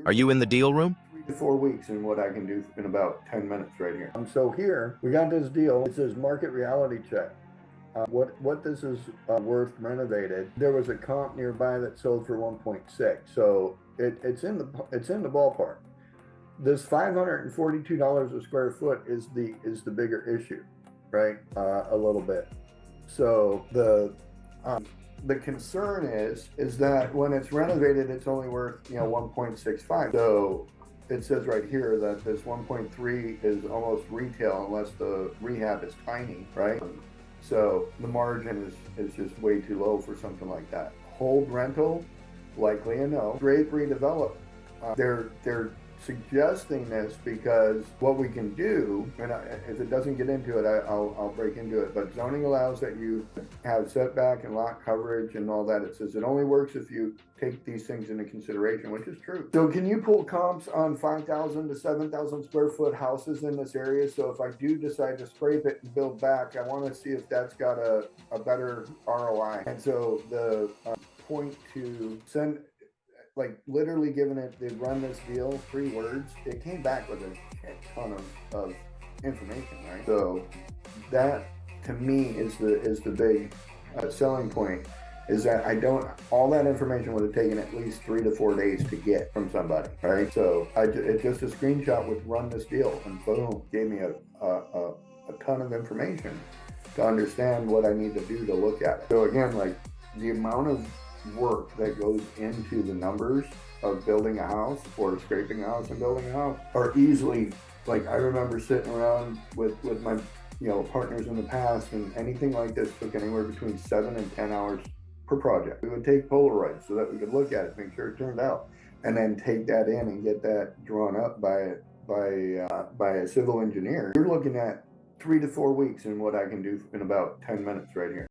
Are you in the deal room? 3 to 4 weeks in what I can do in about 10 minutes right here. So here we got this deal. It says market reality check. What this is worth renovated. There was a comp nearby that sold for 1.6, so it's in the ballpark. This $542 a square foot is the bigger issue, right? A little bit. So the concern is that when it's renovated, it's only worth 1.65. So it says right here that this 1.3 is almost retail unless the rehab is tiny, right? So the margin is just way too low for something like that. Hold rental, likely a no. Great redevelop. They're suggesting this because what we can do, and if it doesn't get into it, I'll break into it, but zoning allows that you have setback and lot coverage and all that. It says it only works if you take these things into consideration, which is true. So can you pull comps on 5,000 to 7,000 square foot houses in this area? So if I do decide to scrape it and build back, I want to see if that's got a better ROI. And so the point to send, like literally giving it, they run this deal, 3 words, it came back with a ton of information, right? So that to me is the big selling point, is that all that information would have taken at least 3 to 4 days to get from somebody, right? So it's just a screenshot with run this deal, and boom, gave me a ton of information to understand what I need to do to look at it. So again, like the amount of work that goes into the numbers of building a house or scraping a house and building a house are easily, like I remember sitting around with my partners in the past, and anything like this took anywhere between 7 and 10 hours per project. We would take Polaroids so that we could look at it, make sure it turned out, and then take that in and get that drawn up by a civil engineer. You're looking at 3 to 4 weeks in what I can do in about 10 minutes right here.